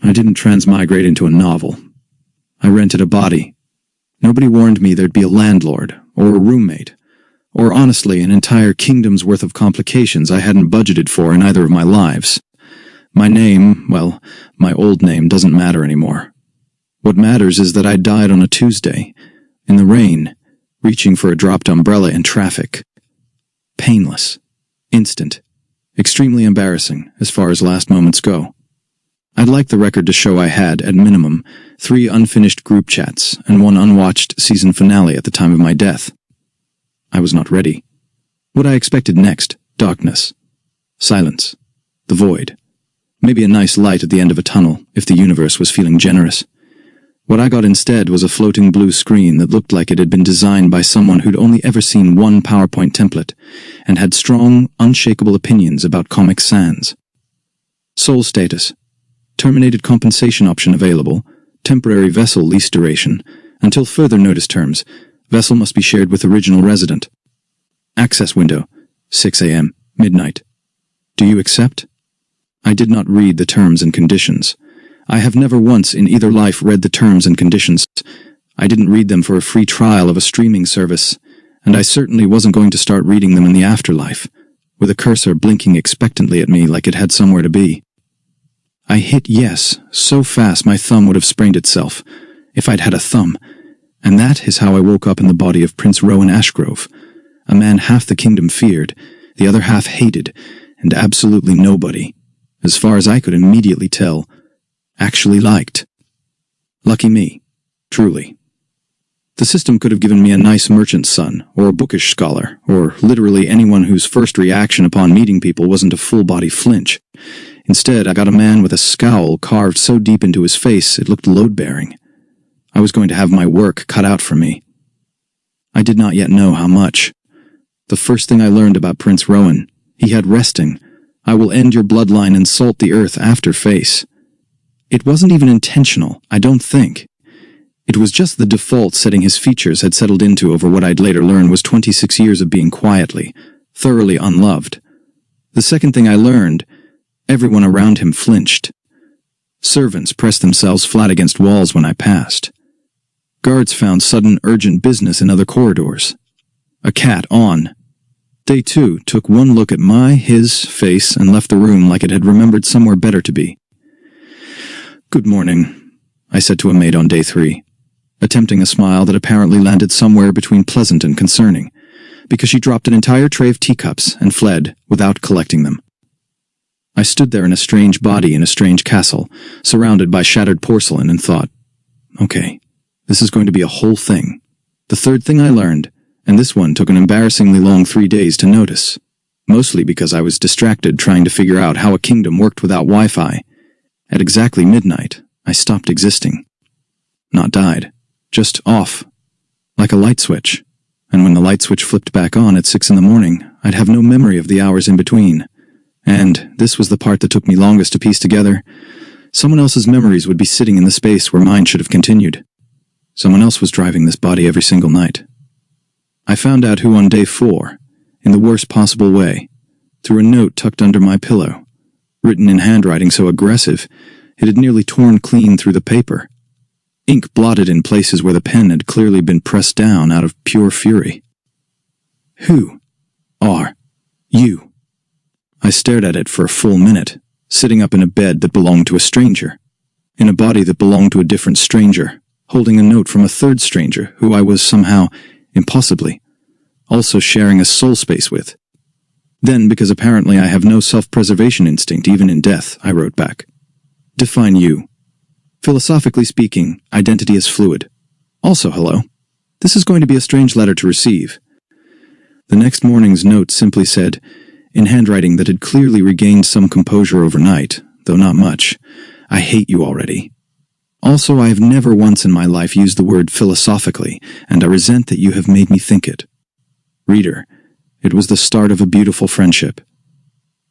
I didn't transmigrate into a novel. I rented a body. Nobody warned me there'd be a landlord, or a roommate, or honestly an entire kingdom's worth of complications I hadn't budgeted for in either of my lives. My name, well, my old name doesn't matter anymore. What matters is that I died on a Tuesday, in the rain, reaching for a dropped umbrella in traffic. Painless, instant, extremely embarrassing as far as last moments go. I'd like the record to show I had, at minimum, 3 unfinished group chats and 1 unwatched season finale at the time of my death. I was not ready. What I expected next, darkness, silence, the void. Maybe a nice light at the end of a tunnel, if the universe was feeling generous. What I got instead was a floating blue screen that looked like it had been designed by someone who'd only ever seen one PowerPoint template, and had strong, unshakable opinions about Comic Sans. Soul status. Terminated compensation option available. Temporary vessel lease duration. Until further notice terms. Vessel must be shared with original resident. Access window. 6 a.m. Midnight. Do you accept? I did not read the terms and conditions. I have never once in either life read the terms and conditions. I didn't read them for a free trial of a streaming service, and I certainly wasn't going to start reading them in the afterlife, with a cursor blinking expectantly at me like it had somewhere to be. I hit yes so fast my thumb would have sprained itself, if I'd had a thumb, and that is how I woke up in the body of Prince Rowan Ashgrove, a man half the kingdom feared, the other half hated, and absolutely nobody, as far as I could immediately tell, actually liked. Lucky me, truly. The system could have given me a nice merchant's son, or a bookish scholar, or literally anyone whose first reaction upon meeting people wasn't a full-body flinch. Instead, I got a man with a scowl carved so deep into his face it looked load-bearing. I was going to have my work cut out for me. I did not yet know how much. The first thing I learned about Prince Rowan, he had resting, I will end your bloodline and salt the earth after face. It wasn't even intentional, I don't think. It was just the default setting his features had settled into over what I'd later learn was 26 years of being quietly, thoroughly unloved. The second thing I learned, everyone around him flinched. Servants pressed themselves flat against walls when I passed. Guards found sudden urgent business in other corridors. A cat on. They too took one look at his face and left the room like it had remembered somewhere better to be. "Good morning," I said to a maid on day 3, attempting a smile that apparently landed somewhere between pleasant and concerning, because she dropped an entire tray of teacups and fled without collecting them. I stood there in a strange body in a strange castle, surrounded by shattered porcelain, and thought, okay, this is going to be a whole thing. The third thing I learned, and this one took an embarrassingly long 3 days to notice, mostly because I was distracted trying to figure out how a kingdom worked without Wi-Fi. At exactly midnight, I stopped existing. Not died, just off, like a light switch. And when the light switch flipped back on at 6 in the morning, I'd have no memory of the hours in between. And this was the part that took me longest to piece together. Someone else's memories would be sitting in the space where mine should have continued. Someone else was driving this body every single night. I found out who on day 4, in the worst possible way, through a note tucked under my pillow, written in handwriting so aggressive it had nearly torn clean through the paper, ink blotted in places where the pen had clearly been pressed down out of pure fury. Who are you? I stared at it for a full minute, sitting up in a bed that belonged to a stranger, in a body that belonged to a different stranger, holding a note from a third stranger who I was somehow, impossibly, also sharing a soul space with. Then, because apparently I have no self-preservation instinct even in death, I wrote back. Define you. Philosophically speaking, identity is fluid. Also, hello. This is going to be a strange letter to receive. The next morning's note simply said, in handwriting that had clearly regained some composure overnight, though not much, I hate you already. Also, I have never once in my life used the word philosophically, and I resent that you have made me think it. Reader, it was the start of a beautiful friendship.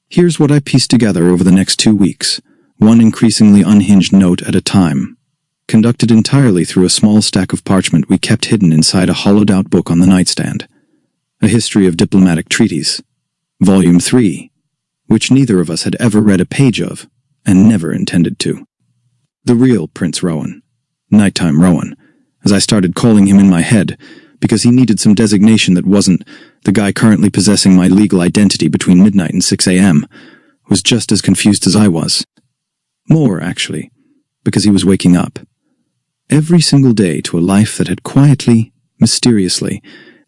Here's what I pieced together over the next 2 weeks, one increasingly unhinged note at a time, conducted entirely through a small stack of parchment we kept hidden inside a hollowed-out book on the nightstand, A History of Diplomatic Treaties, Volume 3, which neither of us had ever read a page of, and never intended to. The real Prince Rowan. Nighttime Rowan, as I started calling him in my head, because he needed some designation that wasn't the guy currently possessing my legal identity between midnight and 6 a.m., was just as confused as I was. More, actually, because he was waking up. Every single day to a life that had quietly, mysteriously,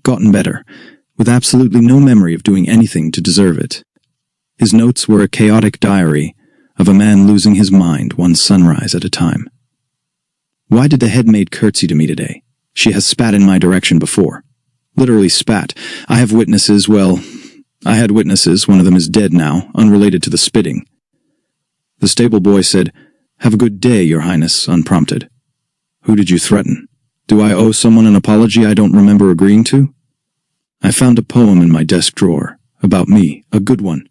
gotten better, with absolutely no memory of doing anything to deserve it. His notes were a chaotic diary of a man losing his mind one sunrise at a time. Why did the head maid curtsy to me today? She has spat in my direction before. Literally spat. I have witnesses, well, I had witnesses, one of them is dead now, unrelated to the spitting. The stable boy said, "Have a good day, Your Highness," unprompted. Who did you threaten? Do I owe someone an apology I don't remember agreeing to? I found a poem in my desk drawer, about me, a good one,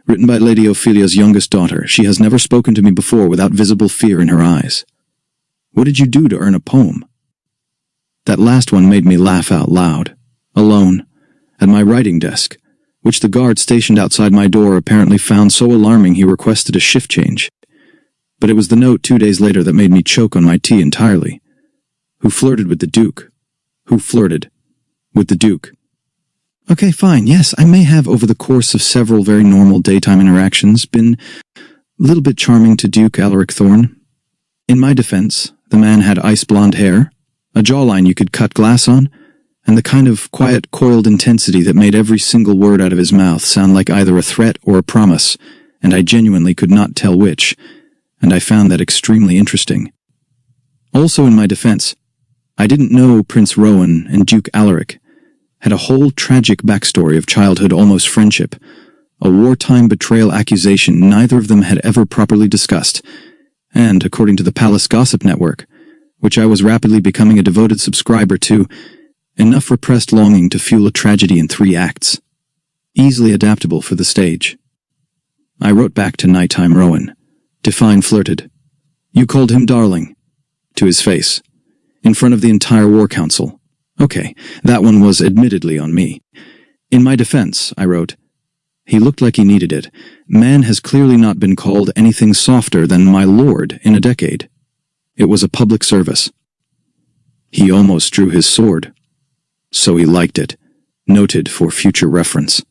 written by Lady Ophelia's youngest daughter. She has never spoken to me before without visible fear in her eyes. What did you do to earn a poem? That last one made me laugh out loud, alone, at my writing desk, which the guard stationed outside my door apparently found so alarming he requested a shift change. But it was the note 2 days later that made me choke on my tea entirely. Who flirted with the Duke? Who flirted with the Duke? Okay, fine, yes, I may have, over the course of several very normal daytime interactions, been a little bit charming to Duke Alaric Thorne. In my defense, the man had ice-blonde hair, a jawline you could cut glass on, and the kind of quiet, coiled intensity that made every single word out of his mouth sound like either a threat or a promise, and I genuinely could not tell which, and I found that extremely interesting. Also in my defense, I didn't know Prince Rowan and Duke Alaric had a whole tragic backstory of childhood almost friendship, a wartime betrayal accusation neither of them had ever properly discussed, and, according to the Palace Gossip Network, which I was rapidly becoming a devoted subscriber to, enough repressed longing to fuel a tragedy in 3 acts, easily adaptable for the stage. I wrote back to Nighttime Rowan. Define flirted. You called him darling. To his face. In front of the entire war council. Okay, that one was admittedly on me. In my defense, I wrote, he looked like he needed it. Man has clearly not been called anything softer than my lord in a decade. It was a public service. He almost drew his sword. So he liked it. Noted for future reference.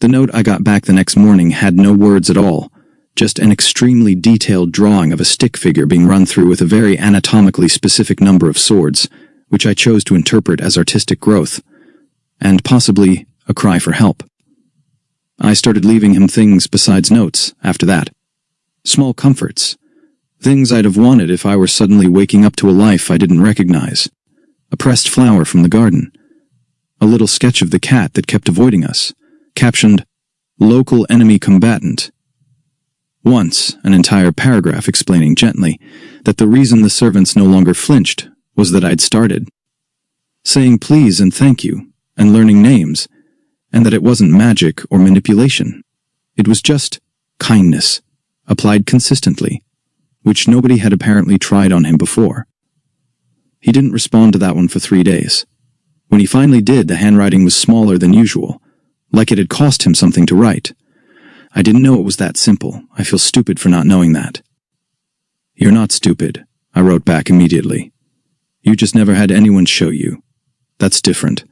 The note I got back the next morning had no words at all, just an extremely detailed drawing of a stick figure being run through with a very anatomically specific number of swords, which I chose to interpret as artistic growth, and possibly a cry for help. I started leaving him things besides notes after that. Small comforts. Things I'd have wanted if I were suddenly waking up to a life I didn't recognize. A pressed flower from the garden. A little sketch of the cat that kept avoiding us, captioned, "Local enemy combatant." Once, an entire paragraph explaining gently that the reason the servants no longer flinched was that I'd started. Saying please and thank you, and learning names, and that it wasn't magic or manipulation. It was just kindness, applied consistently, which nobody had apparently tried on him before. He didn't respond to that one for 3 days. When he finally did, the handwriting was smaller than usual, like it had cost him something to write. I didn't know it was that simple. I feel stupid for not knowing that. You're not stupid, I wrote back immediately. You just never had anyone show you. That's different.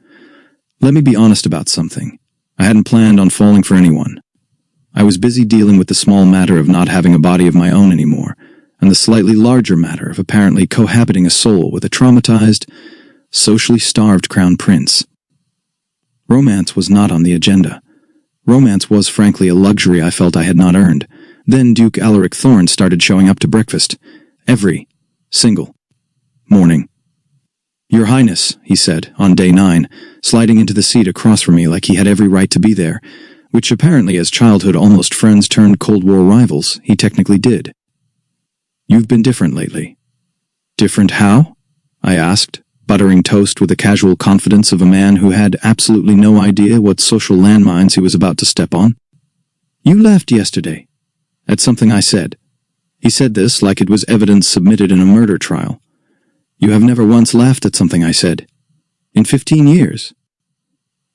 Let me be honest about something. I hadn't planned on falling for anyone. I was busy dealing with the small matter of not having a body of my own anymore, and the slightly larger matter of apparently cohabiting a soul with a traumatized, socially starved crown prince. Romance was not on the agenda. Romance was, frankly, a luxury I felt I had not earned. Then Duke Alaric Thorne started showing up to breakfast. Every single morning. Your Highness, he said, on day 9, sliding into the seat across from me like he had every right to be there, which apparently as childhood almost friends turned Cold War rivals, he technically did. You've been different lately. Different how? I asked, buttering toast with the casual confidence of a man who had absolutely no idea what social landmines he was about to step on. You laughed yesterday, at something I said. He said this like it was evidence submitted in a murder trial. You have never once laughed at something I said. In 15 years.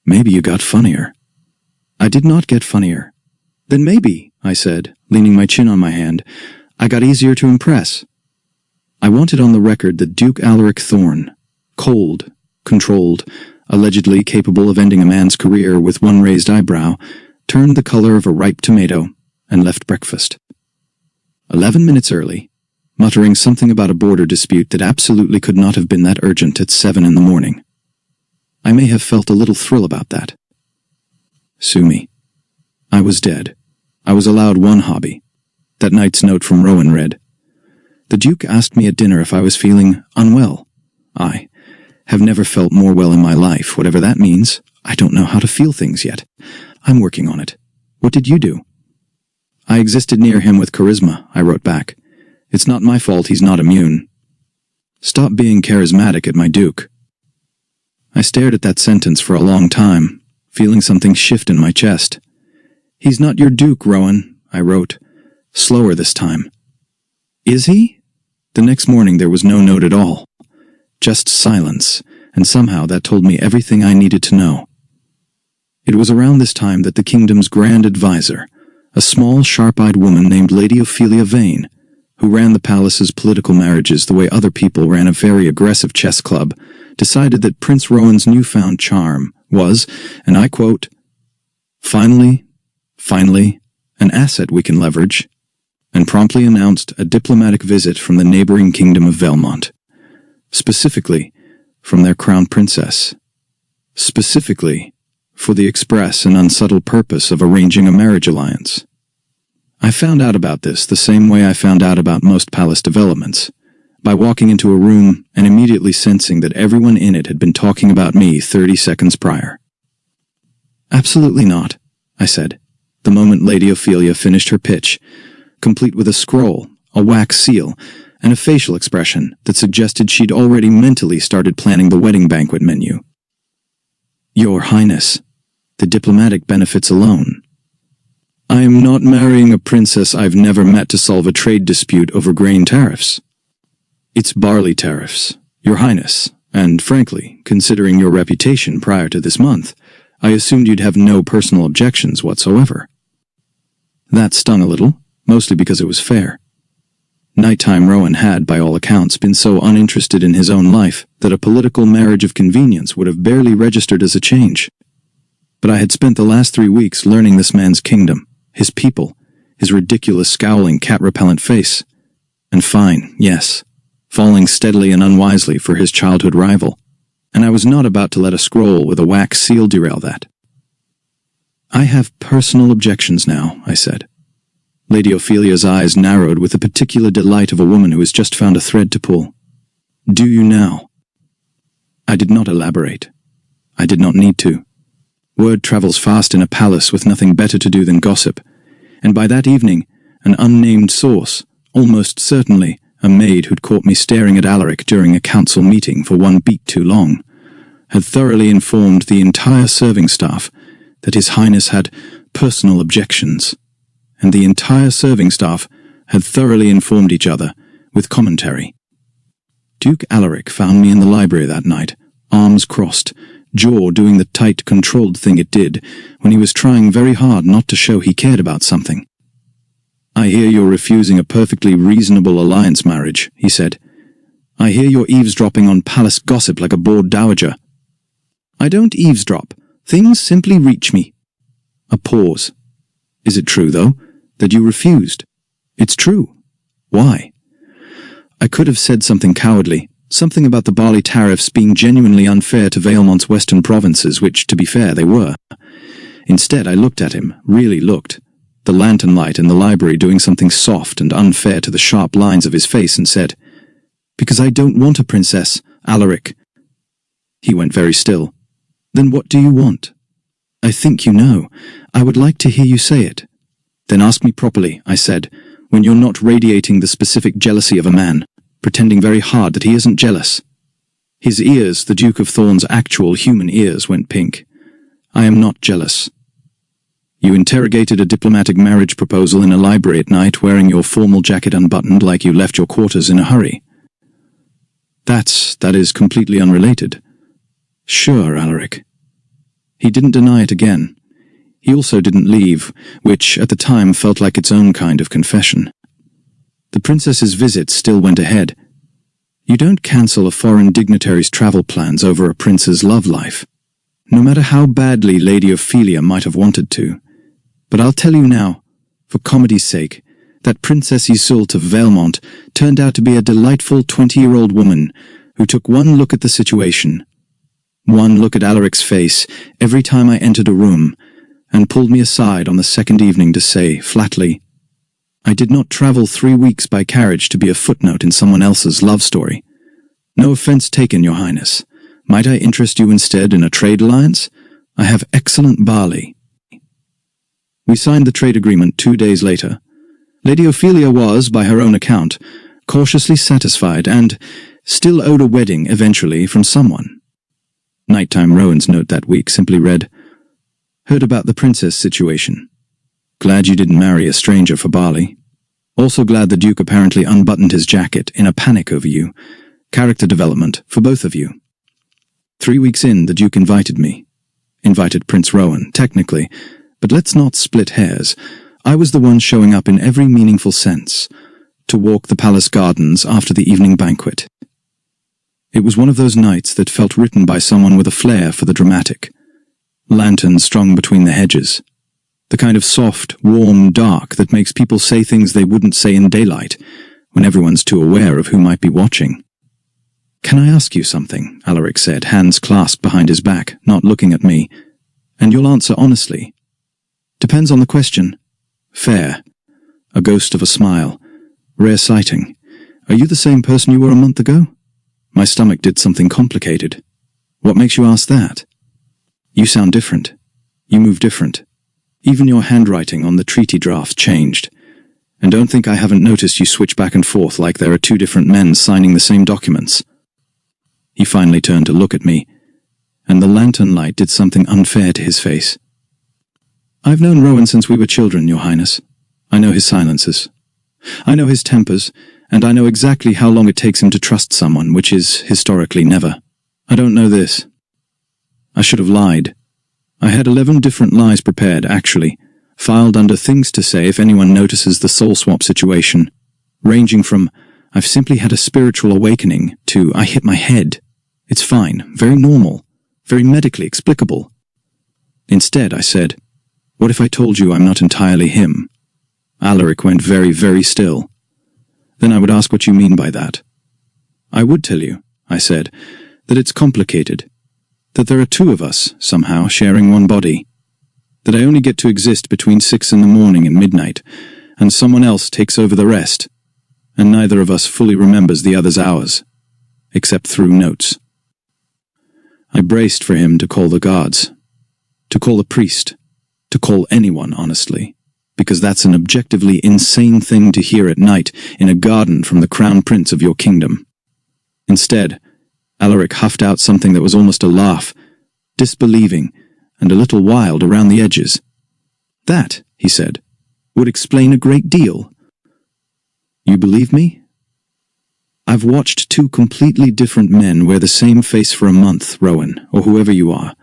Maybe you got funnier. I did not get funnier. Then maybe, I said, leaning my chin on my hand, I got easier to impress. I wanted on the record that Duke Alaric Thorne, cold, controlled, allegedly capable of ending a man's career with one raised eyebrow, turned the color of a ripe tomato and left breakfast 11 minutes early, muttering something about a border dispute that absolutely could not have been that urgent at 7 in the morning. I may have felt a little thrill about that. Sue me. I was dead. I was allowed one hobby. That night's note from Rowan read, "The Duke asked me at dinner if I was feeling unwell. I have never felt more well in my life, whatever that means. I don't know how to feel things yet. I'm working on it. What did you do?" "I existed near him with charisma," I wrote back. "It's not my fault he's not immune. Stop being charismatic at my Duke." I stared at that sentence for a long time, feeling something shift in my chest. "He's not your Duke, Rowan," I wrote, slower this time. "Is he?" The next morning there was no note at all. Just silence, and somehow that told me everything I needed to know. It was around this time that the kingdom's grand advisor, a small, sharp-eyed woman named Lady Ophelia Vane, who ran the palace's political marriages the way other people ran a very aggressive chess club, decided that Prince Rowan's newfound charm was, and I quote, finally, an asset we can leverage," and promptly announced a diplomatic visit from the neighboring kingdom of Velmont, specifically from their crown princess, specifically for the express and unsubtle purpose of arranging a marriage alliance. I found out about this the same way I found out about most palace developments, by walking into a room and immediately sensing that everyone in it had been talking about me 30 seconds prior. "Absolutely not," I said, the moment Lady Ophelia finished her pitch, complete with a scroll, a wax seal, and a facial expression that suggested she'd already mentally started planning the wedding banquet menu. "Your Highness, the diplomatic benefits alone. I am not marrying a princess I've never met to solve a trade dispute over grain tariffs. It's barley tariffs, Your Highness, and frankly, considering your reputation prior to this month, I assumed you'd have no personal objections whatsoever." That stung a little, mostly because it was fair. Nighttime Rowan had, by all accounts, been so uninterested in his own life that a political marriage of convenience would have barely registered as a change. But I had spent the last 3 weeks learning this man's kingdom, his people, his ridiculous scowling cat-repellent face, and fine, yes, falling steadily and unwisely for his childhood rival, and I was not about to let a scroll with a wax seal derail that. "I have personal objections now," I said. Lady Ophelia's eyes narrowed with the particular delight of a woman who has just found a thread to pull. "Do you now?" I did not elaborate. I did not need to. Word travels fast in a palace with nothing better to do than gossip, and by that evening, an unnamed source, almost certainly a maid who'd caught me staring at Alaric during a council meeting for one beat too long, had thoroughly informed the entire serving staff that His Highness had personal objections, and the entire serving staff had thoroughly informed each other with commentary. Duke Alaric found me in the library that night, arms crossed, jaw doing the tight, controlled thing it did when he was trying very hard not to show he cared about something. "I hear you're refusing a perfectly reasonable alliance marriage," he said. "I hear you're eavesdropping on palace gossip like a bored dowager." "I don't eavesdrop. Things simply reach me." A pause. "Is it true, though, that you refused?" "It's true." "Why?" I could have said something cowardly, something about the barley tariffs being genuinely unfair to Vailmont's western provinces, which, to be fair, they were. Instead, I looked at him, really looked, the lantern light in the library doing something soft and unfair to the sharp lines of his face, and said, "Because I don't want a princess, Alaric." He went very still. "Then what do you want?" "I think you know. I would like to hear you say it." "Then ask me properly," I said, "when you're not radiating the specific jealousy of a man, pretending very hard that he isn't jealous." His ears, the Duke of Thorne's actual human ears, went pink. "I am not jealous." "You interrogated a diplomatic marriage proposal in a library at night, wearing your formal jacket unbuttoned like you left your quarters in a hurry." That is completely unrelated." "Sure, Alaric." He didn't deny it again. He also didn't leave, which at the time felt like its own kind of confession. The princess's visit still went ahead. You don't cancel a foreign dignitary's travel plans over a prince's love life, no matter how badly Lady Ophelia might have wanted to. But I'll tell you now, for comedy's sake, that Princess Iseult of Valemont turned out to be a delightful 20-year-old woman who took one look at the situation, one look at Alaric's face every time I entered a room, and pulled me aside on the second evening to say, flatly, I did not travel 3 weeks by carriage to be a footnote in someone else's love story. No offense taken, Your Highness. Might I interest you instead in a trade alliance? I have excellent barley. We signed the trade agreement 2 days later. Lady Ophelia was, by her own account, cautiously satisfied and still owed a wedding eventually from someone. Nighttime Rowan's note that week simply read, Heard about the princess situation. Glad you didn't marry a stranger for barley. Also glad the Duke apparently unbuttoned his jacket in a panic over you. Character development for both of you. 3 weeks in, the Duke invited me. Invited Prince Rowan, technically, but let's not split hairs. I was the one showing up in every meaningful sense, to walk the palace gardens after the evening banquet. It was one of those nights that felt written by someone with a flair for the dramatic. Lanterns strung between the hedges. The kind of soft, warm dark that makes people say things they wouldn't say in daylight, when everyone's too aware of who might be watching. Can I ask you something? Alaric said, hands clasped behind his back, not looking at me. And you'll answer honestly. Depends on the question. Fair. A ghost of a smile. Rare sighting. Are you the same person you were a month ago? My stomach did something complicated. What makes you ask that? You sound different. You move different. Even your handwriting on the treaty draft changed. And don't think I haven't noticed you switch back and forth like there are two different men signing the same documents. He finally turned to look at me, and the lantern light did something unfair to his face. I've known Rowan since we were children, Your Highness. I know his silences. I know his tempers, and I know exactly how long it takes him to trust someone, which is, historically, never. I don't know this. I should have lied. I had 11 different lies prepared, actually, filed under things to say if anyone notices the soul swap situation, ranging from, I've simply had a spiritual awakening, to, I hit my head. It's fine, very normal, very medically explicable. Instead, I said, what if I told you I'm not entirely him? Alaric went very, very still. Then I would ask what you mean by that. I would tell you, I said, that it's complicated, that there are two of us, somehow, sharing one body, that I only get to exist between 6 in the morning and midnight, and someone else takes over the rest, and neither of us fully remembers the other's hours, except through notes. I braced for him to call the guards, to call a priest, to call anyone, honestly, because that's an objectively insane thing to hear at night in a garden from the crown prince of your kingdom. Instead, Alaric huffed out something that was almost a laugh, disbelieving, and a little wild around the edges. That, he said, would explain a great deal. You believe me? I've watched two completely different men wear the same face for a month, Rowan, or whoever you are.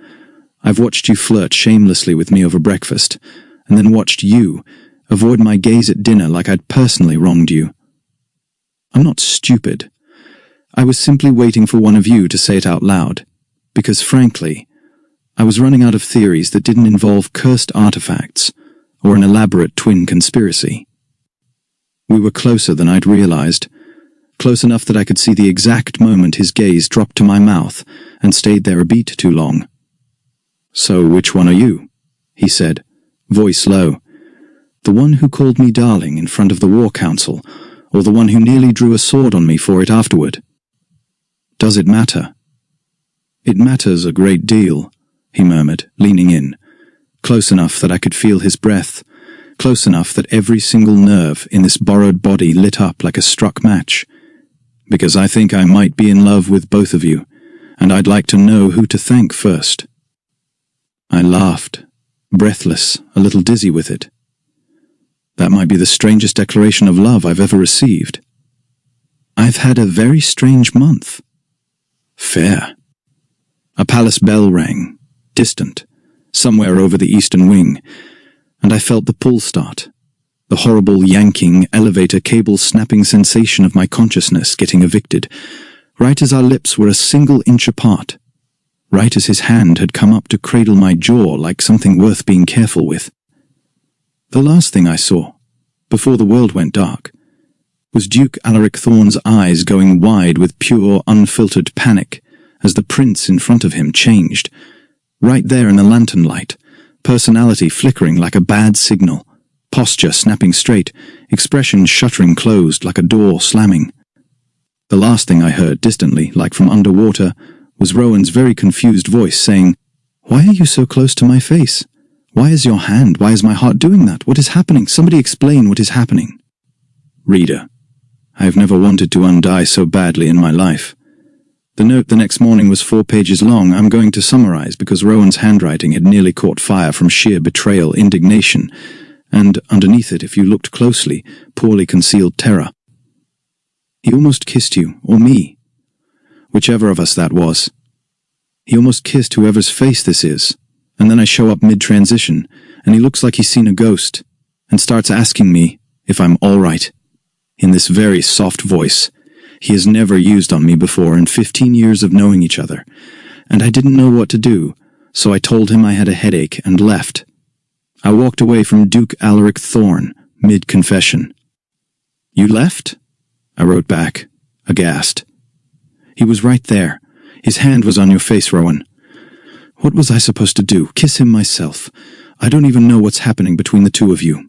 I've watched you flirt shamelessly with me over breakfast, and then watched you avoid my gaze at dinner like I'd personally wronged you. I'm not stupid. I was simply waiting for one of you to say it out loud, because frankly, I was running out of theories that didn't involve cursed artifacts or an elaborate twin conspiracy. We were closer than I'd realized, close enough that I could see the exact moment his gaze dropped to my mouth and stayed there a beat too long. So which one are you? He said, voice low. The one who called me darling in front of the War Council, or the one who nearly drew a sword on me for it afterward? Does it matter? It matters a great deal, he murmured, leaning in, close enough that I could feel his breath, close enough that every single nerve in this borrowed body lit up like a struck match. Because I think I might be in love with both of you, and I'd like to know who to thank first. I laughed, breathless, a little dizzy with it. That might be the strangest declaration of love I've ever received. I've had a very strange month. Fair. A palace bell rang, distant, somewhere over the eastern wing, and I felt the pull start, the horrible yanking, elevator cable snapping sensation of my consciousness getting evicted, right as our lips were a single inch apart, right as his hand had come up to cradle my jaw like something worth being careful with. The last thing I saw, before the world went dark, was Duke Alaric Thorne's eyes going wide with pure, unfiltered panic as the prince in front of him changed, right there in the lantern light, personality flickering like a bad signal, posture snapping straight, expression shuttering closed like a door slamming. The last thing I heard distantly, like from underwater, was Rowan's very confused voice saying, "Why are you so close to my face? Why is your hand? Why is my heart doing that? What is happening? Somebody explain what is happening." Reader, I have never wanted to undie so badly in my life. The note the next morning was 4 pages long. I'm going to summarize because Rowan's handwriting had nearly caught fire from sheer betrayal, indignation, and underneath it, if you looked closely, poorly concealed terror. He almost kissed you, or me, whichever of us that was. He almost kissed whoever's face this is, and then I show up mid-transition, and he looks like he's seen a ghost, and starts asking me if I'm all right, in this very soft voice he has never used on me before in 15 years of knowing each other, and I didn't know what to do, so I told him I had a headache and left. I walked away from Duke Alaric Thorne, mid-confession. "You left?" I wrote back, aghast. He was right there. His hand was on your face, Rowan. What was I supposed to do? Kiss him myself? I don't even know what's happening between the two of you.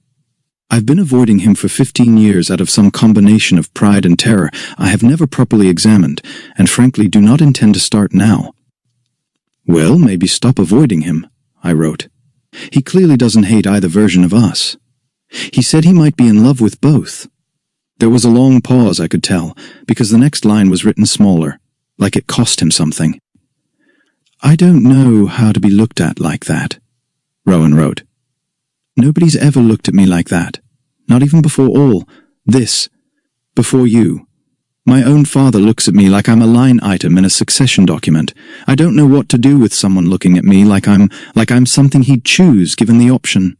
I've been avoiding him for 15 years out of some combination of pride and terror I have never properly examined, and frankly do not intend to start now. Well, maybe stop avoiding him, I wrote. He clearly doesn't hate either version of us. He said he might be in love with both. There was a long pause, I could tell, because the next line was written smaller, like it cost him something. I don't know how to be looked at like that, Rowan wrote. Nobody's ever looked at me like that, not even before before you. My own father looks at me like I'm a line item in a succession document. I don't know what to do with someone looking at me like I'm something he'd choose given the option.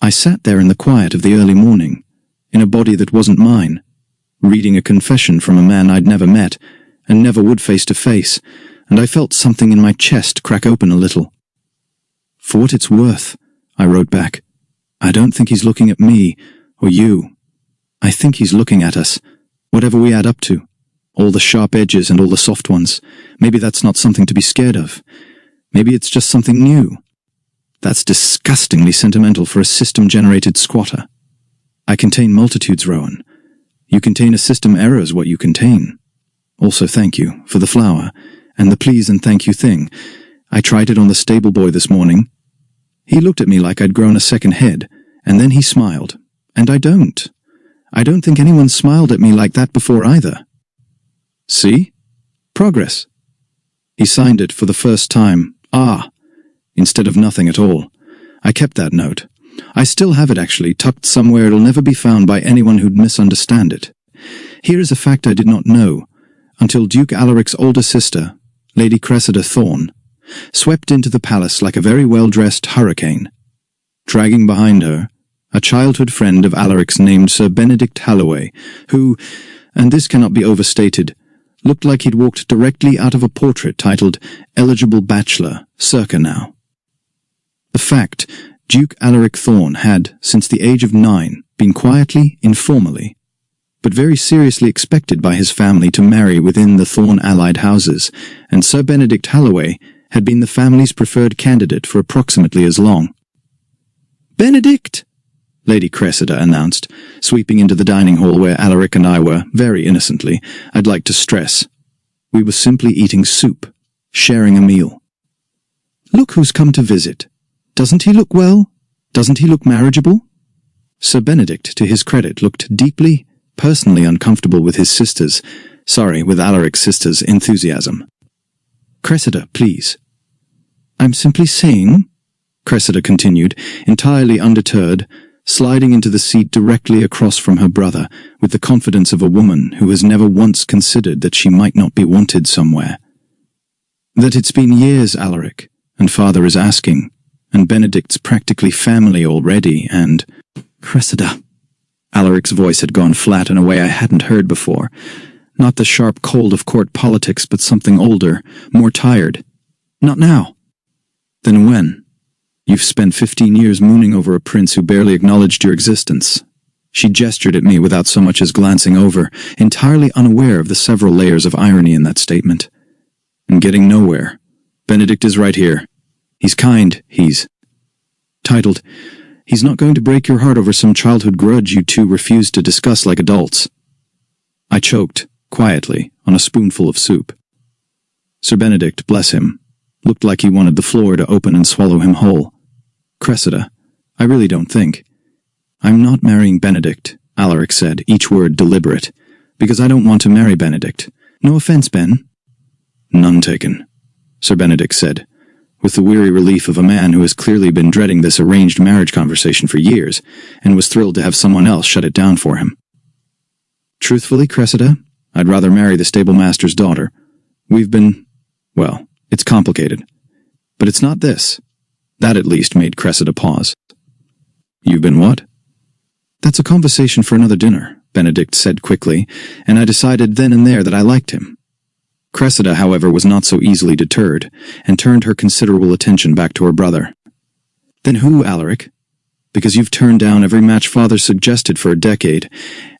I sat there in the quiet of the early morning, in a body that wasn't mine, reading a confession from a man I'd never met, and never would face to face, and I felt something in my chest crack open a little. For what it's worth, I wrote back, I don't think he's looking at me, or you. I think he's looking at us, whatever we add up to, all the sharp edges and all the soft ones. Maybe that's not something to be scared of. Maybe it's just something new. That's disgustingly sentimental for a system-generated squatter. I contain multitudes, Rowan. You contain a system error is what you contain. Also thank you for the flower, and the please and thank you thing. I tried it on the stable boy this morning. He looked at me like I'd grown a second head, and then he smiled. And I don't. I don't think anyone smiled at me like that before either. See? Progress. He signed it for the first time, instead of nothing at all. I kept that note. I still have it actually, tucked somewhere it'll never be found by anyone who'd misunderstand it. Here is a fact I did not know, until Duke Alaric's older sister, Lady Cressida Thorne, swept into the palace like a very well-dressed hurricane, dragging behind her a childhood friend of Alaric's named Sir Benedict Halloway, who, and this cannot be overstated, looked like he'd walked directly out of a portrait titled Eligible Bachelor, circa now. The fact, Duke Alaric Thorne had, since the age of 9, been quietly, informally, but very seriously expected by his family to marry within the Thorne-allied houses, and Sir Benedict Halloway had been the family's preferred candidate for approximately as long. "Benedict!" Lady Cressida announced, sweeping into the dining hall where Alaric and I were, very innocently, I'd like to stress. We were simply eating soup, sharing a meal. "Look who's come to visit. Doesn't he look well? Doesn't he look marriageable?" Sir Benedict, to his credit, looked deeply, personally uncomfortable with his sister's, with Alaric's sister's enthusiasm. "Cressida, please." "I'm simply saying," Cressida continued, entirely undeterred, sliding into the seat directly across from her brother, with the confidence of a woman who has never once considered that she might not be wanted somewhere. "That it's been years, Alaric, and father is asking, and Benedict's practically family already, and—" Cressida. Alaric's voice had gone flat in a way I hadn't heard before. Not the sharp cold of court politics, but something older, more tired. Not now. Then when? You've spent 15 years mooning over a prince who barely acknowledged your existence. She gestured at me without so much as glancing over, entirely unaware of the several layers of irony in that statement. And getting nowhere. Benedict is right here. He's kind, he's... Titled, He's not going to break your heart over some childhood grudge you two refused to discuss like adults. I choked, quietly, on a spoonful of soup. Sir Benedict, bless him, looked like he wanted the floor to open and swallow him whole. Cressida, I really don't think. I'm not marrying Benedict, Alaric said, each word deliberate, because I don't want to marry Benedict. No offense, Ben. None taken, Sir Benedict said, with the weary relief of a man who has clearly been dreading this arranged marriage conversation for years, and was thrilled to have someone else shut it down for him. Truthfully, Cressida, I'd rather marry the stablemaster's daughter. We've been... well, it's complicated. But it's not this. That at least made Cressida pause. You've been what? That's a conversation for another dinner, Benedict said quickly, and I decided then and there that I liked him. Cressida, however, was not so easily deterred, and turned her considerable attention back to her brother. Then who, Alaric? Because you've turned down every match father suggested for a decade,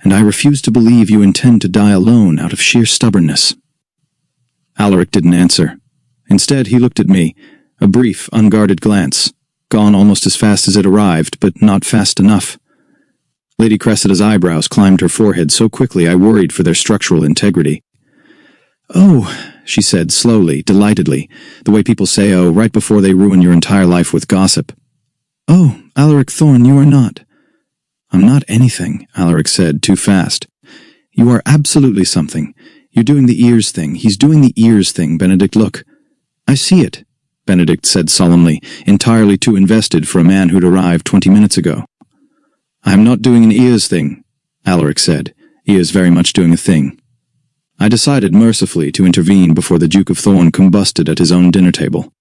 and I refuse to believe you intend to die alone out of sheer stubbornness. Alaric didn't answer. Instead, he looked at me, a brief, unguarded glance, gone almost as fast as it arrived, but not fast enough. Lady Cressida's eyebrows climbed her forehead so quickly I worried for their structural integrity. Oh, she said slowly, delightedly, the way people say oh right before they ruin your entire life with gossip. Oh, Alaric Thorne, you are not. I'm not anything, Alaric said, too fast. You are absolutely something. You're doing the ears thing. He's doing the ears thing, Benedict, look. I see it, Benedict said solemnly, entirely too invested for a man who'd arrived 20 minutes ago. I'm not doing an ears thing, Alaric said, ears very much doing a thing. I decided mercifully to intervene before the Duke of Thorne combusted at his own dinner table.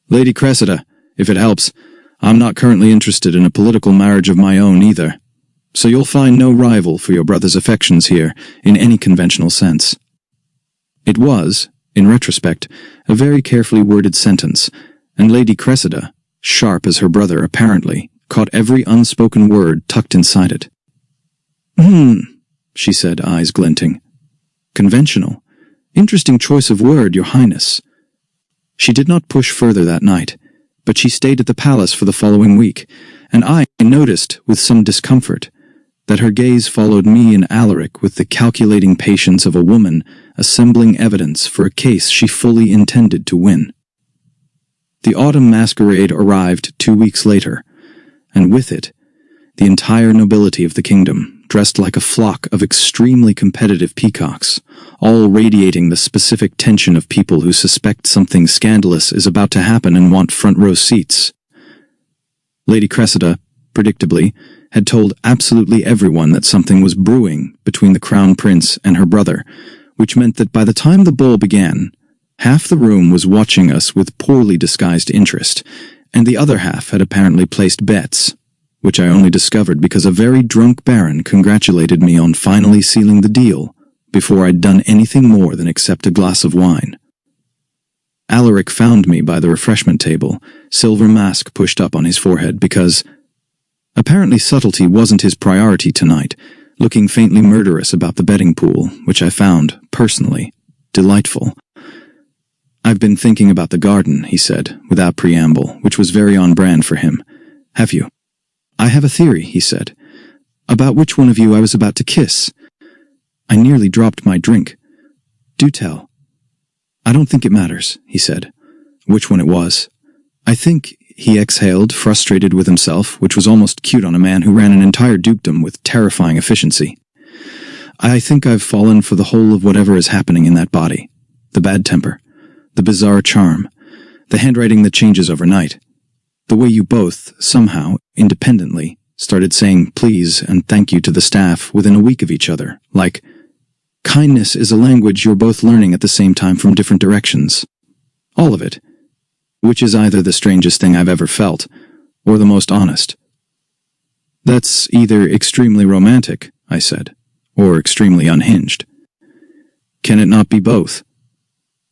Lady Cressida, if it helps, I'm not currently interested in a political marriage of my own either, so you'll find no rival for your brother's affections here in any conventional sense. It was, in retrospect, a very carefully worded sentence, and Lady Cressida, sharp as her brother apparently, caught every unspoken word tucked inside it. She said, eyes glinting. Conventional. Interesting choice of word, Your Highness. She did not push further that night, but she stayed at the palace for the following week, and I noticed, with some discomfort, that her gaze followed me and Alaric with the calculating patience of a woman assembling evidence for a case she fully intended to win. The autumn masquerade arrived 2 weeks later, and with it, the entire nobility of the kingdom, dressed like a flock of extremely competitive peacocks, all radiating the specific tension of people who suspect something scandalous is about to happen and want front-row seats. Lady Cressida, predictably, had told absolutely everyone that something was brewing between the crown prince and her brother, which meant that by the time the ball began, half the room was watching us with poorly disguised interest, and the other half had apparently placed bets, which I only discovered because a very drunk baron congratulated me on finally sealing the deal before I'd done anything more than accept a glass of wine. Alaric found me by the refreshment table, silver mask pushed up on his forehead because apparently subtlety wasn't his priority tonight, looking faintly murderous about the betting pool, which I found, personally, delightful. I've been thinking about the garden, he said, without preamble, which was very on brand for him. Have you? I have a theory, he said, about which one of you I was about to kiss. I nearly dropped my drink. Do tell. I don't think it matters, he said, which one it was. I think, he exhaled, frustrated with himself, which was almost cute on a man who ran an entire dukedom with terrifying efficiency. I think I've fallen for the whole of whatever is happening in that body. The bad temper, the bizarre charm, the handwriting that changes overnight. The way you both, somehow, independently, started saying please and thank you to the staff within a week of each other, like, kindness is a language you're both learning at the same time from different directions. All of it. Which is either the strangest thing I've ever felt, or the most honest. That's either extremely romantic, I said, or extremely unhinged. Can it not be both?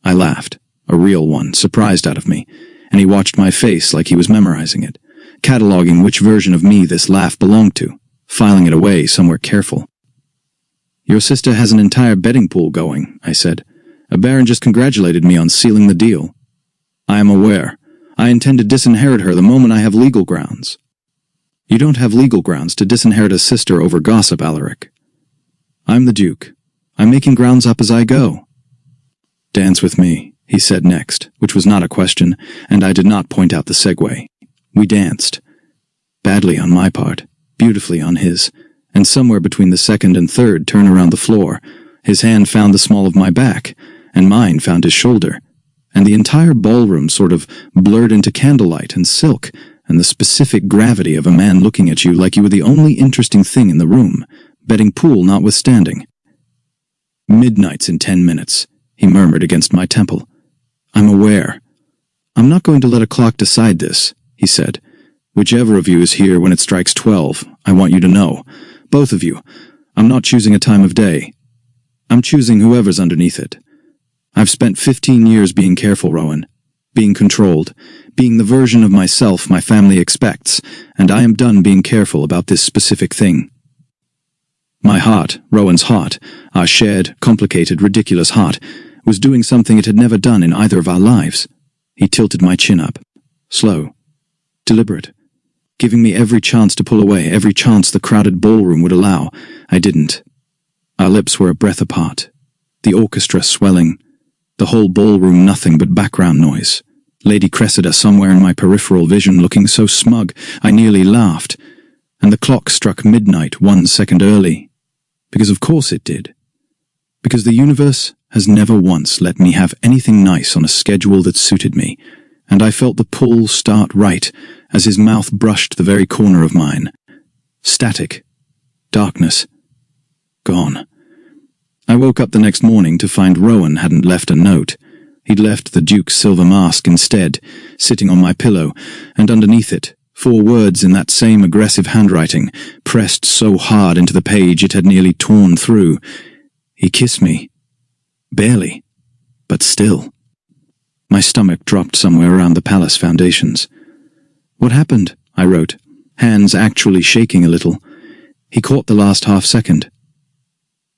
I laughed, a real one, surprised out of me, and he watched my face like he was memorizing it, cataloging which version of me this laugh belonged to, filing it away somewhere careful. Your sister has an entire betting pool going, I said. A baron just congratulated me on sealing the deal. I am aware. I intend to disinherit her the moment I have legal grounds. You don't have legal grounds to disinherit a sister over gossip, Alaric. I'm the Duke. I'm making grounds up as I go. Dance with me, he said next, which was not a question, and I did not point out the segue. We danced. Badly on my part, beautifully on his, and somewhere between the second and third turn around the floor, his hand found the small of my back, and mine found his shoulder, and the entire ballroom sort of blurred into candlelight and silk, and the specific gravity of a man looking at you like you were the only interesting thing in the room, betting pool notwithstanding. Midnight's in 10 minutes, he murmured against my temple. I'm aware. I'm not going to let a clock decide this, he said. Whichever of you is here when it strikes 12, I want you to know. Both of you. I'm not choosing a time of day. I'm choosing whoever's underneath it. I've spent 15 years being careful, Rowan. Being controlled. Being the version of myself my family expects, and I am done being careful about this specific thing. My heart, Rowan's heart, our shared, complicated, ridiculous heart, was doing something it had never done in either of our lives. He tilted my chin up. Slow. Deliberate. Giving me every chance to pull away, every chance the crowded ballroom would allow. I didn't. Our lips were a breath apart. The orchestra swelling. The whole ballroom nothing but background noise. Lady Cressida somewhere in my peripheral vision looking so smug I nearly laughed. And the clock struck midnight 1 second early. Because of course it did. Because the universe has never once let me have anything nice on a schedule that suited me, and I felt the pull start right as his mouth brushed the very corner of mine. Static. Darkness. Gone. I woke up the next morning to find Rowan hadn't left a note. He'd left the Duke's silver mask instead, sitting on my pillow, and underneath it, 4 words in that same aggressive handwriting, pressed so hard into the page it had nearly torn through. He kissed me. Barely. But still. My stomach dropped somewhere around the palace foundations. What happened? I wrote, hands actually shaking a little. He caught the last half-second.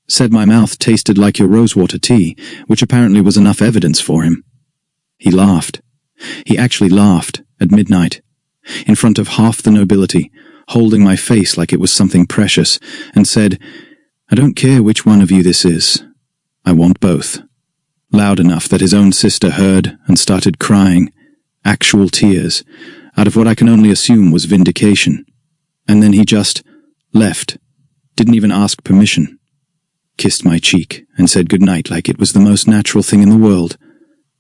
Said my mouth tasted like your rosewater tea, which apparently was enough evidence for him. He laughed. He actually laughed, at midnight, in front of half the nobility, holding my face like it was something precious, and said, I don't care which one of you this is. I want both. Loud enough that his own sister heard and started crying, actual tears, out of what I can only assume was vindication. And then he just left, didn't even ask permission. Kissed my cheek and said goodnight like it was the most natural thing in the world,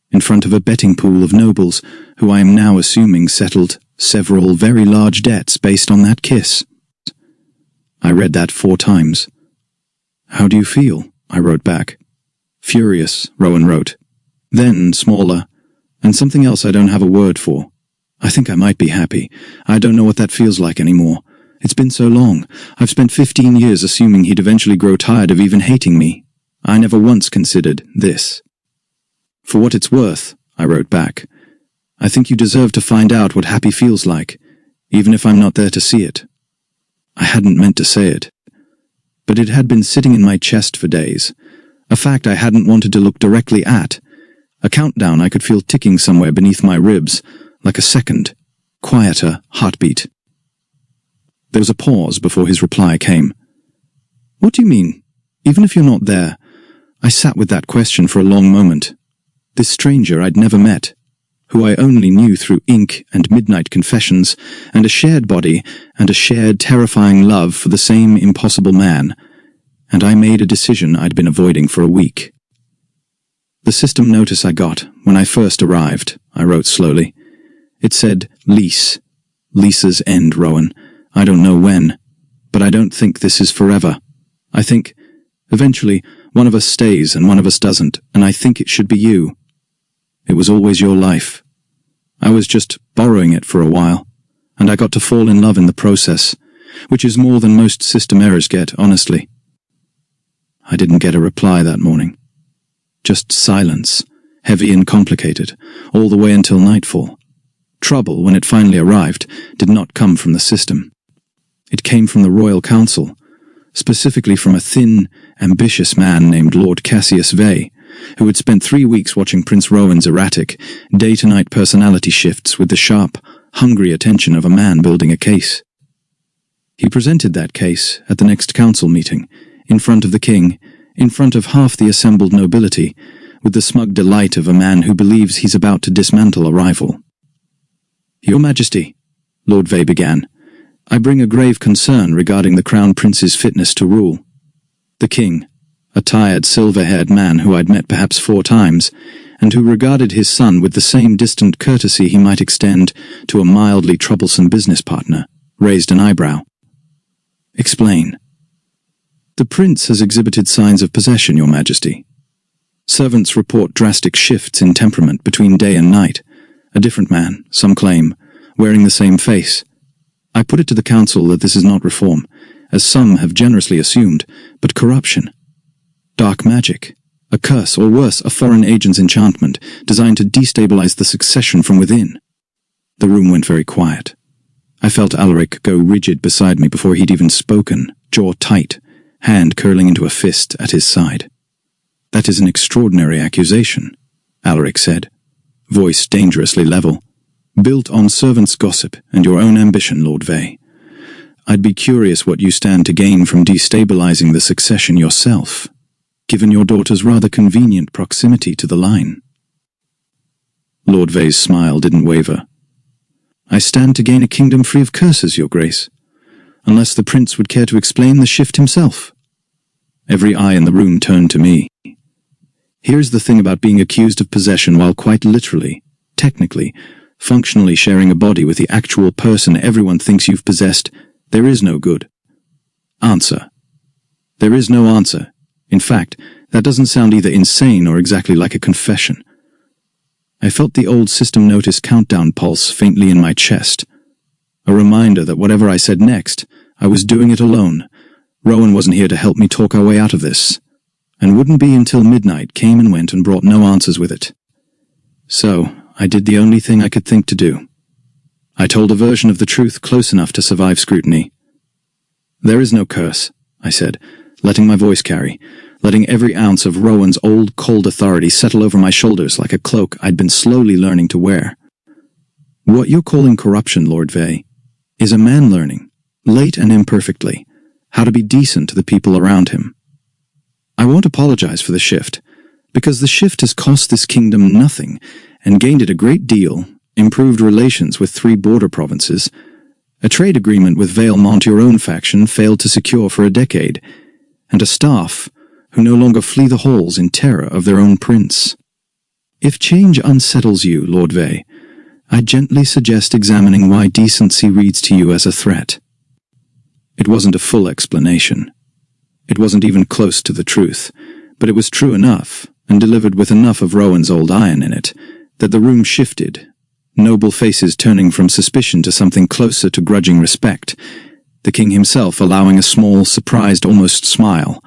in front of a betting pool of nobles who I am now assuming settled several very large debts based on that kiss. I read that 4 times. How do you feel? I wrote back. Furious, Rowan wrote. Then smaller, and something else I don't have a word for. I think I might be happy. I don't know what that feels like anymore. It's been so long. I've spent 15 years assuming he'd eventually grow tired of even hating me. I never once considered this. For what it's worth, I wrote back, I think you deserve to find out what happy feels like, even if I'm not there to see it. I hadn't meant to say it, but it had been sitting in my chest for days, a fact I hadn't wanted to look directly at, a countdown I could feel ticking somewhere beneath my ribs, like a second, quieter heartbeat. There was a pause before his reply came. What do you mean? Even if you're not there? I sat with that question for a long moment. This stranger I'd never met, who I only knew through ink and midnight confessions, and a shared body, and a shared terrifying love for the same impossible man, and I made a decision I'd been avoiding for a week. The system notice I got when I first arrived, I wrote slowly. It said, lease. Lease's end, Rowan. I don't know when, but I don't think this is forever. I think, eventually, one of us stays and one of us doesn't, and I think it should be you. It was always your life. I was just borrowing it for a while, and I got to fall in love in the process, which is more than most system errors get, honestly. I didn't get a reply that morning. Just silence, heavy and complicated, all the way until nightfall. Trouble, when it finally arrived, did not come from the system. It came from the Royal Council, specifically from a thin, ambitious man named Lord Cassius Vey, who had spent 3 weeks watching Prince Rowan's erratic, day-to-night personality shifts with the sharp, hungry attention of a man building a case. He presented that case at the next council meeting, in front of the king, in front of half the assembled nobility, with the smug delight of a man who believes he's about to dismantle a rival. "Your Majesty," Lord Vey began, "I bring a grave concern regarding the Crown Prince's fitness to rule." The king, a tired, silver-haired man who I'd met perhaps 4 times, and who regarded his son with the same distant courtesy he might extend to a mildly troublesome business partner, raised an eyebrow. "Explain." "The prince has exhibited signs of possession, Your Majesty. Servants report drastic shifts in temperament between day and night. A different man, some claim, wearing the same face. I put it to the council that this is not reform, as some have generously assumed, but corruption. Dark magic, a curse, or worse, a foreign agent's enchantment, designed to destabilize the succession from within." The room went very quiet. I felt Alaric go rigid beside me before he'd even spoken, jaw tight, hand curling into a fist at his side. "That is an extraordinary accusation," Alaric said, voice dangerously level. "Built on servants' gossip and your own ambition, Lord Vey. I'd be curious what you stand to gain from destabilizing the succession yourself, given your daughter's rather convenient proximity to the line." Lord Vey's smile didn't waver. "I stand to gain a kingdom free of curses, Your Grace, unless the prince would care to explain the shift himself." Every eye in the room turned to me. Here's the thing about being accused of possession while quite literally, technically, functionally sharing a body with the actual person everyone thinks you've possessed. There is no good answer. There is no answer. In fact, that doesn't sound either insane or exactly like a confession. I felt the old system notice countdown pulse faintly in my chest. A reminder that whatever I said next, I was doing it alone. Rowan wasn't here to help me talk our way out of this, and wouldn't be until midnight came and went and brought no answers with it. So, I did the only thing I could think to do. I told a version of the truth close enough to survive scrutiny. "There is no curse," I said, letting my voice carry, letting every ounce of Rowan's old, cold authority settle over my shoulders like a cloak I'd been slowly learning to wear. "What you're calling corruption, Lord Vey, is a man learning, late and imperfectly, how to be decent to the people around him. I won't apologize for the shift, because the shift has cost this kingdom nothing and gained it a great deal, improved relations with 3 border provinces, a trade agreement with Valemont your own faction failed to secure for a decade, and a staff who no longer flee the halls in terror of their own prince. If change unsettles you, Lord Vey, I gently suggest examining why decency reads to you as a threat." It wasn't a full explanation. It wasn't even close to the truth, but it was true enough, and delivered with enough of Rowan's old iron in it, that the room shifted, noble faces turning from suspicion to something closer to grudging respect, the king himself allowing a small, surprised, almost smile.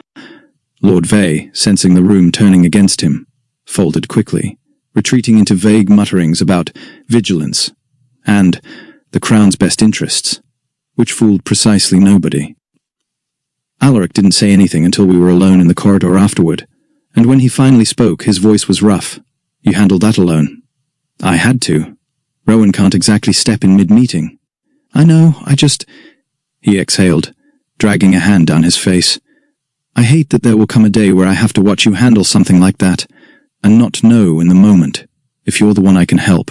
Lord Vey, sensing the room turning against him, folded quickly, retreating into vague mutterings about vigilance and the crown's best interests, which fooled precisely nobody. Alaric didn't say anything until we were alone in the corridor afterward, and when he finally spoke, his voice was rough. "You handled that alone." "I had to. Rowan can't exactly step in mid-meeting." "I know, He exhaled, dragging a hand down his face. "I hate that there will come a day where I have to watch you handle something like that, and not know in the moment if you're the one I can help,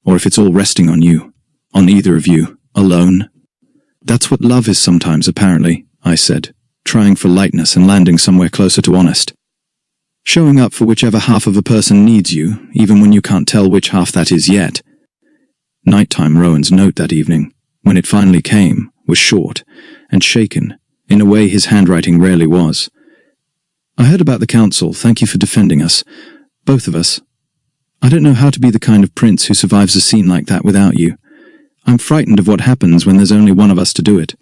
or if it's all resting on you, on either of you, alone." "That's what love is sometimes, apparently," I said, trying for lightness and landing somewhere closer to honest. "Showing up for whichever half of a person needs you, even when you can't tell which half that is yet." Nighttime Rowan's note that evening, when it finally came, was short and shaken, in a way his handwriting rarely was. "I heard about the council. Thank you for defending us. Both of us. I don't know how to be the kind of prince who survives a scene like that without you. I'm frightened of what happens when there's only one of us to do it.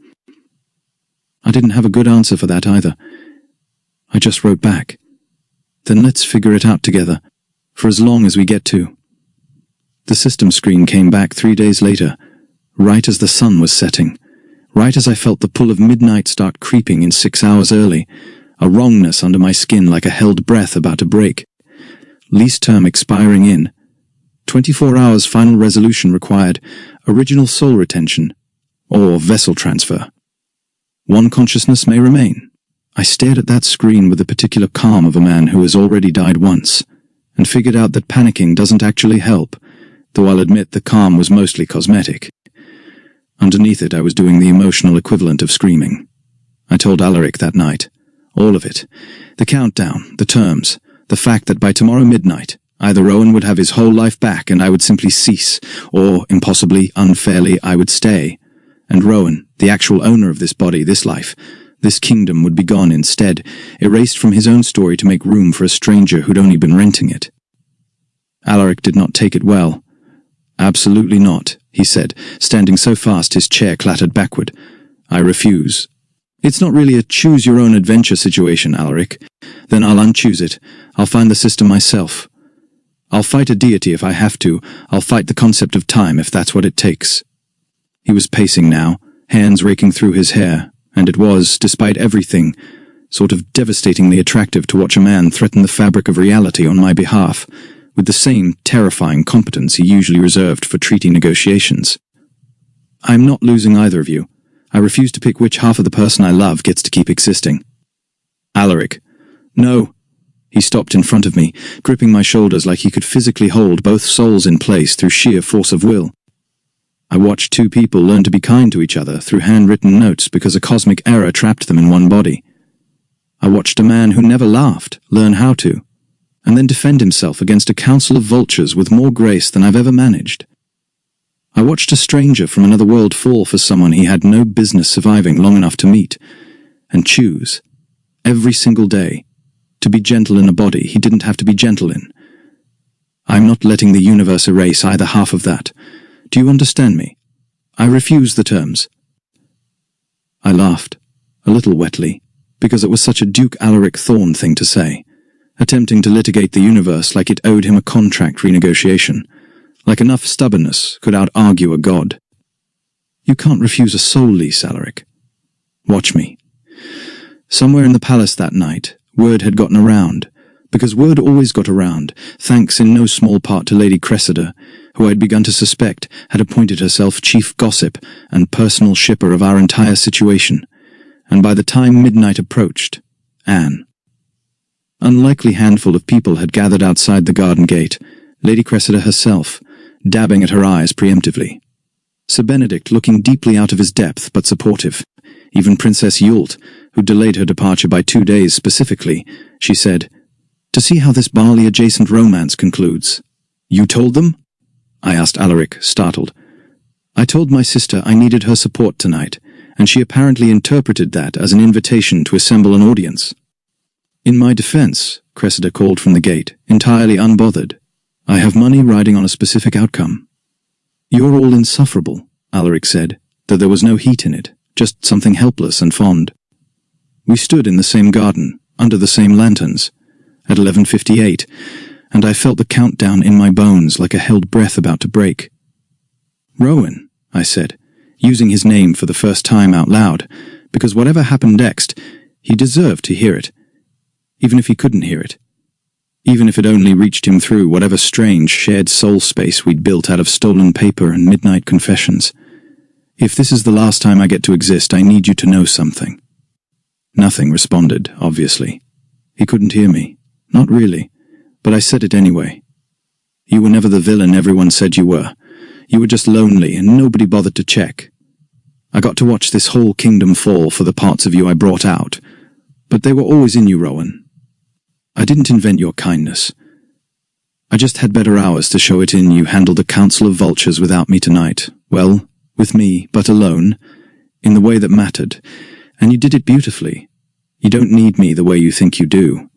I didn't have a good answer for that either. I just wrote back, "Then let's figure it out together, for as long as we get to." The system screen came back 3 days later, right as the sun was setting, right as I felt the pull of midnight start creeping in 6 hours early, a wrongness under my skin like a held breath about to break. Lease term expiring in. 24 hours final resolution required, original soul retention, or vessel transfer. One consciousness may remain. I stared at that screen with the particular calm of a man who has already died once, and figured out that panicking doesn't actually help, though I'll admit the calm was mostly cosmetic. Underneath it I was doing the emotional equivalent of screaming. I told Alaric that night. All of it. The countdown, the terms, the fact that by tomorrow midnight, either Rowan would have his whole life back and I would simply cease, or, impossibly, unfairly, I would stay. And Rowan, the actual owner of this body, this life, this kingdom would be gone instead, erased from his own story to make room for a stranger who'd only been renting it. Alaric did not take it well. "Absolutely not," he said, standing so fast his chair clattered backward. "I refuse." "It's not really a choose-your-own-adventure situation, Alaric. Then I'll unchoose it. I'll find the system myself. I'll fight a deity if I have to. I'll fight the concept of time if that's what it takes." He was pacing now, hands raking through his hair, and it was, despite everything, sort of devastatingly attractive to watch a man threaten the fabric of reality on my behalf, with the same terrifying competence he usually reserved for treaty negotiations. "I'm not losing either of you. I refuse to pick which half of the person I love gets to keep existing." "Alaric." "No." He stopped in front of me, gripping my shoulders like he could physically hold both souls in place through sheer force of will. I watched two people learn to be kind to each other through handwritten notes because a cosmic error trapped them in one body. I watched a man who never laughed learn how to, and then defend himself against a council of vultures with more grace than I've ever managed. I watched a stranger from another world fall for someone he had no business surviving long enough to meet, and choose, every single day, to be gentle in a body he didn't have to be gentle in. I'm not letting the universe erase either half of that. Do you understand me? I refuse the terms. I laughed, a little wetly, because it was such a Duke Alaric Thorne thing to say, attempting to litigate the universe like it owed him a contract renegotiation, like enough stubbornness could out-argue a god. You can't refuse a soul lease, Alaric. Watch me. Somewhere in the palace that night, word had gotten around, because word always got around, thanks in no small part to Lady Cressida, who I'd begun to suspect had appointed herself chief gossip and personal shipper of our entire situation, and by the time midnight approached, Anne. Unlikely handful of people had gathered outside the garden gate, Lady Cressida herself, dabbing at her eyes preemptively. Sir Benedict looking deeply out of his depth but supportive. Even Princess Yult, who delayed her departure by 2 days specifically, she said, "To see how this Barley-adjacent romance concludes." "You told them?" I asked Alaric, startled. "I told my sister I needed her support tonight, and she apparently interpreted that as an invitation to assemble an audience." "In my defense," Cressida called from the gate, entirely unbothered, "I have money riding on a specific outcome." "You're all insufferable," Alaric said, though there was no heat in it, just something helpless and fond. We stood in the same garden, under the same lanterns, at 11:58, and I felt the countdown in my bones like a held breath about to break. "Rowan," I said, using his name for the first time out loud, because whatever happened next, he deserved to hear it, even if he couldn't hear it, even if it only reached him through whatever strange shared soul space we'd built out of stolen paper and midnight confessions. "If this is the last time I get to exist, I need you to know something." Nothing responded, obviously. He couldn't hear me. Not really, but I said it anyway. "You were never the villain everyone said you were. You were just lonely and nobody bothered to check. I got to watch this whole kingdom fall for the parts of you I brought out, but they were always in you, Rowan. I didn't invent your kindness. I just had better hours to show it in you handled the council of vultures without me tonight. Well, with me, but alone, in the way that mattered, and you did it beautifully. You don't need me the way you think you do.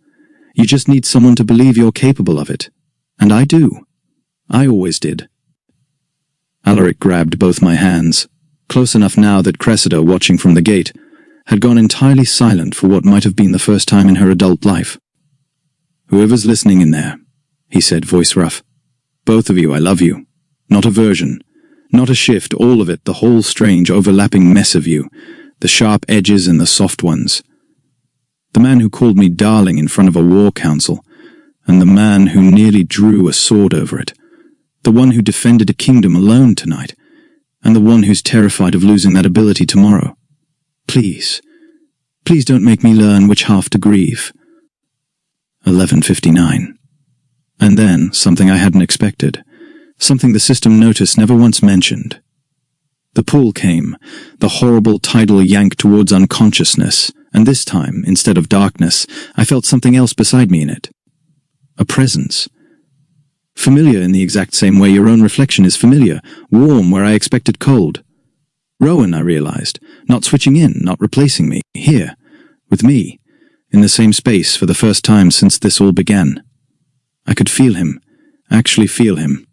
You just need someone to believe you're capable of it. And I do. I always did." Alaric grabbed both my hands, close enough now that Cressida, watching from the gate, had gone entirely silent for what might have been the first time in her adult life. "Whoever's listening in there," he said, voice rough. "Both of you, I love you. Not a version. Not a shift, all of it, the whole strange overlapping mess of you. The sharp edges and the soft ones. The man who called me darling in front of a war council, and the man who nearly drew a sword over it. The one who defended a kingdom alone tonight, and the one who's terrified of losing that ability tomorrow. Please, please don't make me learn which half to grieve." 11:59. And then, something I hadn't expected. Something the system notice never once mentioned. The pull came, the horrible tidal yank towards unconsciousness, and this time, instead of darkness, I felt something else beside me in it. A presence. Familiar in the exact same way your own reflection is familiar, warm where I expected cold. Rowan, I realized, not switching in, not replacing me, here, with me, in the same space for the first time since this all began. I could feel him, actually feel him.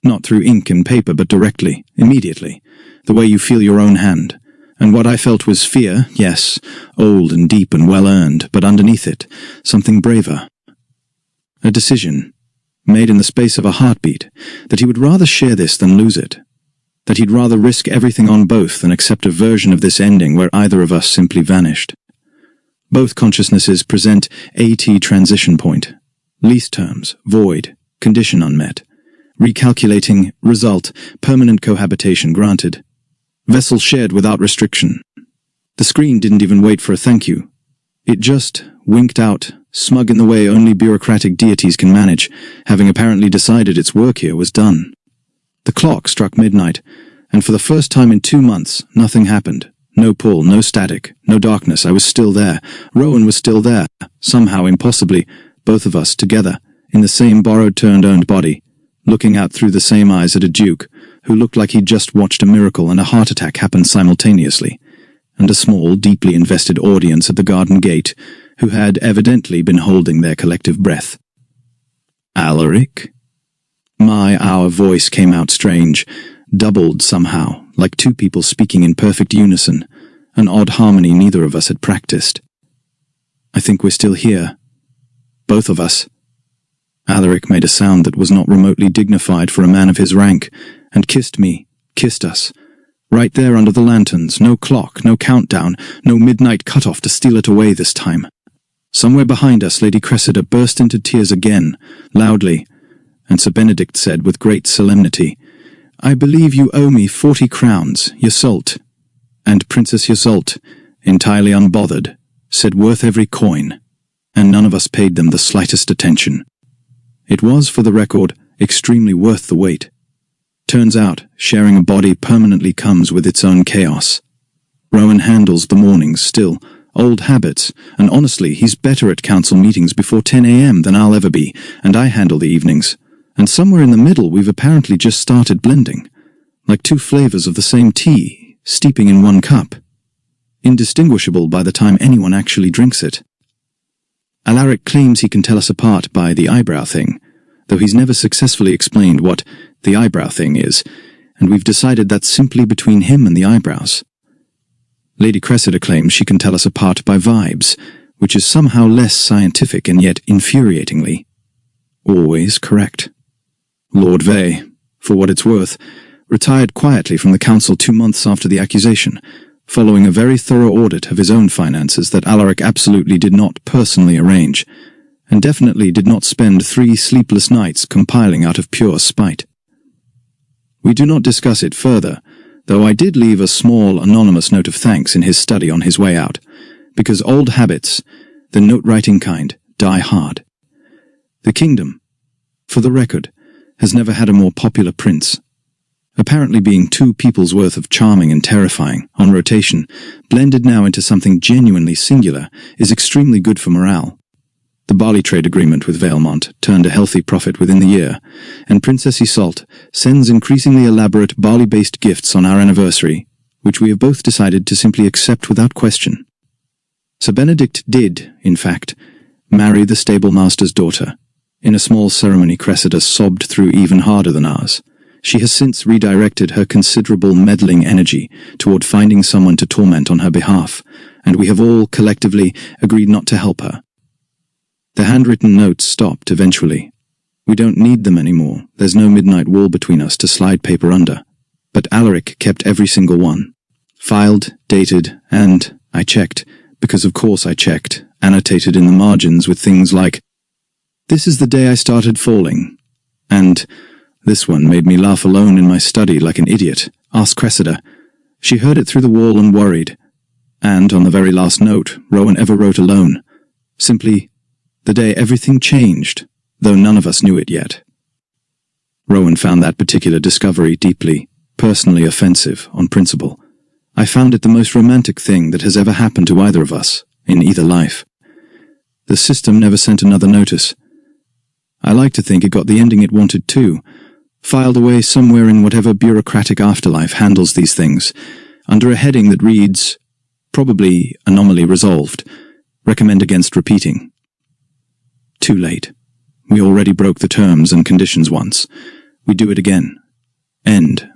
Not through ink and paper, but directly, immediately, the way you feel your own hand. And what I felt was fear, yes, old and deep and well-earned, but underneath it, something braver. A decision, made in the space of a heartbeat, that he would rather share this than lose it. That he'd rather risk everything on both than accept a version of this ending where either of us simply vanished. Both consciousnesses present AT transition point. Lease terms, void, condition unmet. Recalculating, result, permanent cohabitation granted. Vessel shared without restriction. The screen didn't even wait for a thank you. It just winked out, smug in the way only bureaucratic deities can manage, having apparently decided its work here was done. The clock struck midnight, and for the first time in 2 months, nothing happened. No pull, no static, no darkness. I was still there. Rowan was still there. Somehow, impossibly, both of us together, in the same borrowed-turned-owned body, looking out through the same eyes at a duke, who looked like he'd just watched a miracle and a heart attack happen simultaneously, and a small, deeply invested audience at the garden gate, who had evidently been holding their collective breath. "Alaric?" Our voice came out strange, doubled somehow, like two people speaking in perfect unison, an odd harmony neither of us had practiced. "I think we're still here. Both of us." Alaric made a sound that was not remotely dignified for a man of his rank, and kissed me, kissed us. Right there under the lanterns, no clock, no countdown, no midnight cutoff to steal it away this time. Somewhere behind us, Lady Cressida burst into tears again, loudly, and Sir Benedict said with great solemnity, "I believe you owe me 40 crowns, Yseult." And Princess Yseult, entirely unbothered, said worth every coin, and none of us paid them the slightest attention. It was, for the record, extremely worth the wait. Turns out, sharing a body permanently comes with its own chaos. Rowan handles the mornings still, old habits, and honestly, he's better at council meetings before 10 a.m. than I'll ever be, and I handle the evenings. And somewhere in the middle we've apparently just started blending, like two flavors of the same tea, steeping in one cup. Indistinguishable by the time anyone actually drinks it. Alaric claims he can tell us apart by the eyebrow thing, though he's never successfully explained what the eyebrow thing is, and we've decided that's simply between him and the eyebrows. Lady Cressida claims she can tell us apart by vibes, which is somehow less scientific and yet infuriatingly always correct. Lord Vey, for what it's worth, retired quietly from the council 2 months after the accusation, following a very thorough audit of his own finances that Alaric absolutely did not personally arrange, and definitely did not spend 3 sleepless nights compiling out of pure spite. We do not discuss it further, though I did leave a small anonymous note of thanks in his study on his way out, because old habits, the note-writing kind, die hard. The kingdom, for the record, has never had a more popular prince. Apparently being 2 people's worth of charming and terrifying, on rotation, blended now into something genuinely singular, is extremely good for morale. The barley trade agreement with Valemont turned a healthy profit within the year, and Princess Yseult sends increasingly elaborate barley-based gifts on our anniversary, which we have both decided to simply accept without question. Sir Benedict did, in fact, marry the stablemaster's daughter. In a small ceremony Cressida sobbed through even harder than ours. She has since redirected her considerable meddling energy toward finding someone to torment on her behalf, and we have all, collectively, agreed not to help her. The handwritten notes stopped eventually. We don't need them anymore. There's no midnight wall between us to slide paper under. But Alaric kept every single one. Filed, dated, and, I checked, because of course I checked, annotated in the margins with things like, "This is the day I started falling," and this one made me laugh alone in my study like an idiot. Ask Cressida. She heard it through the wall and worried. And on the very last note Rowan ever wrote alone, simply, "The day everything changed, though none of us knew it yet." Rowan found that particular discovery deeply, personally offensive on principle. I found it the most romantic thing that has ever happened to either of us, in either life. The system never sent another notice. I like to think it got the ending it wanted too, filed away somewhere in whatever bureaucratic afterlife handles these things, under a heading that reads, probably anomaly resolved, recommend against repeating. Too late. We already broke the terms and conditions once. We do it again. End.